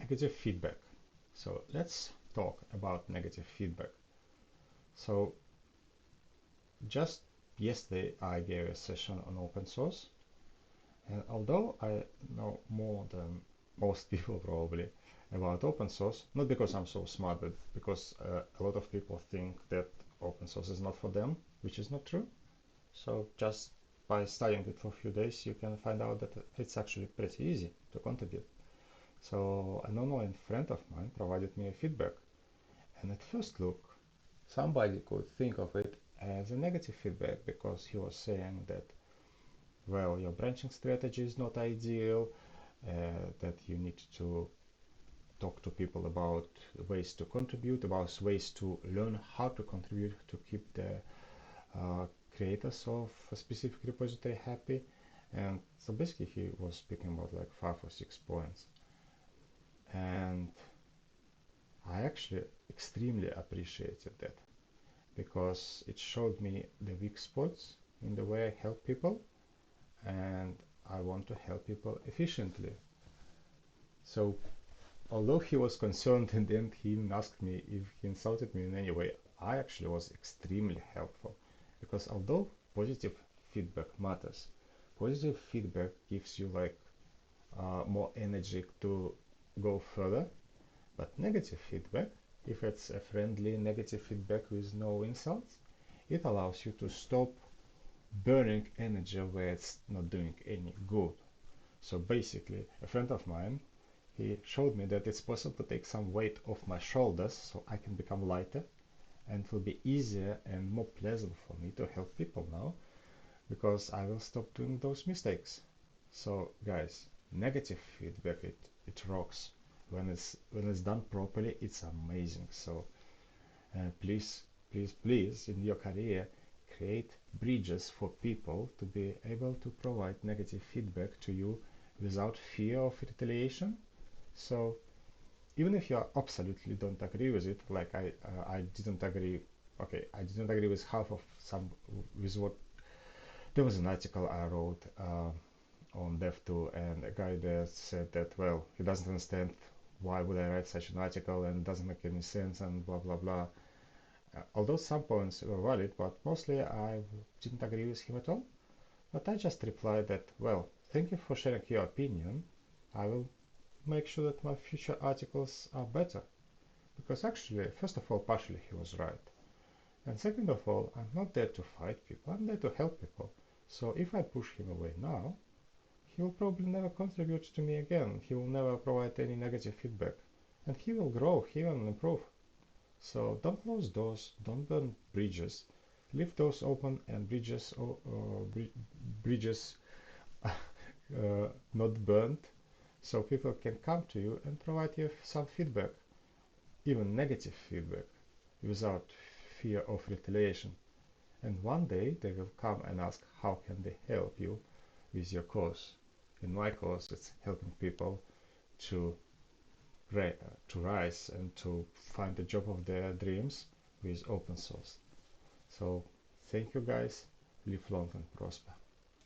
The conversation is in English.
negative feedback. So let's talk about negative feedback. So just yesterday I gave a session on open source, and although I know more than most people probably about open source, not because I'm so smart, but because a lot of people think that open source is not for them, which is not true. So just by studying it for a few days, you can find out that it's actually pretty easy to contribute. So an online friend of mine provided me a feedback, and at first look, somebody could think of it as a negative feedback because he was saying that, well, your branching strategy is not ideal, that you need to talk to people about ways to contribute, about ways to learn how to contribute to keep the uh, creators of a specific repository happy. And so basically he was speaking about like 5 or 6 points. And I actually extremely appreciated that because it showed me the weak spots in the way I help people, and I want to help people efficiently. So although he was concerned and then he even asked me if he insulted me in any way, I actually was extremely helpful because although positive feedback matters, positive feedback gives you like more energy to go further, but negative feedback, if it's a friendly negative feedback with no insults, it allows you to stop burning energy where it's not doing any good. So basically, a friend of mine, he showed me that it's possible to take some weight off my shoulders so I can become lighter, and it will be easier and more pleasant for me to help people now because I will stop doing those mistakes. So guys, negative feedback, it rocks. When it's done properly, it's amazing. So please, please, please, in your career, create bridges for people to be able to provide negative feedback to you without fear of retaliation. So even if you absolutely don't agree with it, like I didn't agree. Okay, I didn't agree with half of some with what there was an article I wrote on Dev2, and a guy there said that, well, he doesn't understand why would I write such an article and it doesn't make any sense and blah blah blah. Although some points were valid, but mostly I didn't agree with him at all. But I just replied that, well, thank you for sharing your opinion. I will make sure that my future articles are better. Because actually, first of all, partially he was right. And second of all, I'm not there to fight people, I'm there to help people. So if I push him away now, he will probably never contribute to me again. He will never provide any negative feedback. And he will grow, he will improve. So don't close doors, don't burn bridges. Leave doors open and bridges not burnt, so people can come to you and provide you some feedback, even negative feedback, without fear of retaliation. And one day they will come and ask how can they help you with your cause. In my cause, it's helping people to to rise and to find the job of their dreams with open source. So thank you guys, live long and prosper.